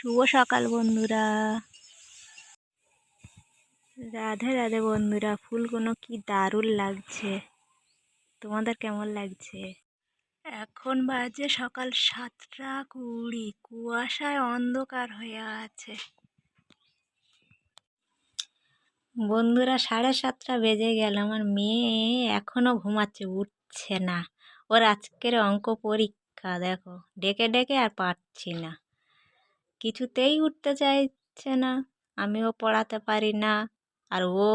শুভ সকাল বন্ধুরা। রাধে রাধে বন্ধুরা। ফুলগুলো কি দারুণ লাগছে, তোমাদের কেমন লাগছে? এখন বাজে সকাল 7টা 20, কুয়াশায় অন্ধকার হয়ে আছে বন্ধুরা। 7:30 বেজে গেল, আমার মেয়ে এখনো ঘুমাচ্ছে, উঠছে না। ওর আজকের অঙ্ক পরীক্ষা, দেখো ডেকে ডেকে আর পারছি না, কিছুতেই উঠতে চাইছে না। আমিও পড়াতে পারি না, আর ও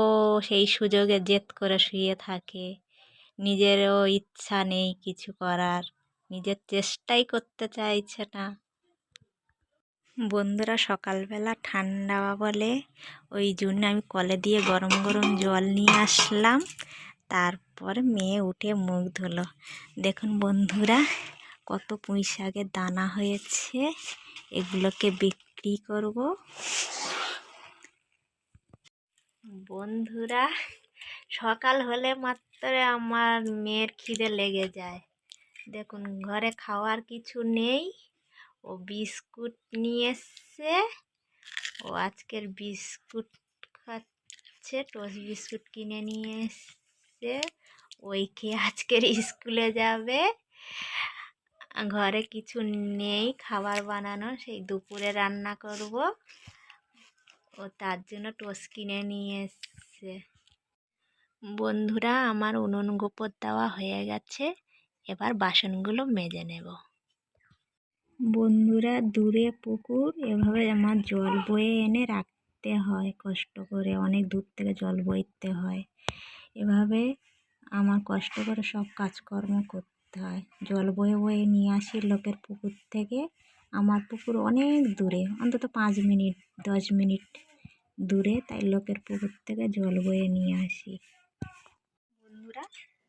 সেই সুযোগে জেদ করে শুয়ে থাকে। নিজেরও ইচ্ছা নেই কিছু করার, নিজের চেষ্টাই করতে চাইছে না বন্ধুরা। সকালবেলা ঠান্ডা বলে ওই জন্য আমি কলে দিয়ে গরম গরম জল নিয়ে আসলাম। তারপর মেয়ে উঠে মুখ ধুলো। দেখুন বন্ধুরা, কত পুঁই শাকের দানা হয়েছে, এগুলোকে বিক্রি করব বন্ধুরা। সকাল হলে মাত্র আমার মেয়ের খিদে লেগে যায়। দেখুন ঘরে খাওয়ার কিছু নেই, ও বিস্কুট নিয়ে এসছে। ও আজকের বিস্কুট খাচ্ছে, টোস্ট বিস্কুট কিনে নিয়ে এসছে। ওই খেয়ে আজকের স্কুলে যাবে। ঘরে কিছু নেই খাবার বানানো, সেই দুপুরে রান্না করব। ও তার জন্য টোস্ট কিনে নিয়ে এসছে বন্ধুরা। আমার উনুন গোবর দেওয়া হয়ে গেছে, এবার বাসনগুলো মেজে নেব বন্ধুরা। দূরে পুকুর, এভাবে আমার জল বয়ে এনে রাখতে হয় কষ্ট করে, অনেক দূর থেকে জল বইতে হয়। এভাবে আমার কষ্ট করে সব কাজকর্ম করতে হয়। জল বয়ে বয়ে নিয়ে আসি লোকের পুকুর থেকে। আমার পুকুর অনেক দূরে, অন্তত 5 মিনিট 10 মিনিট দূরে, তাই লোকের পুকুর থেকে জল বয়ে নিয়ে আসি বন্ধুরা।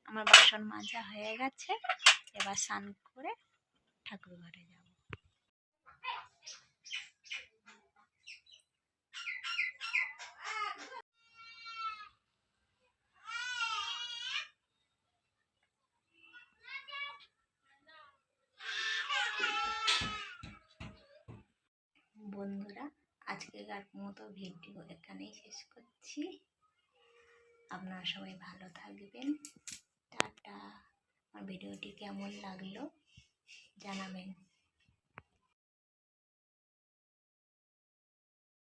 আমার বাসন মাজা হয়ে গেছে, এবার স্নান করে ঠাকুর ঘরে যাব বন্ধুরা। আজকের মতো ভিডিও এখানেই শেষ করছি। আপনারা সবাই ভালো থাকবেন, টাটা। আমার ভিডিওটি কেমন লাগলো জানাবেন।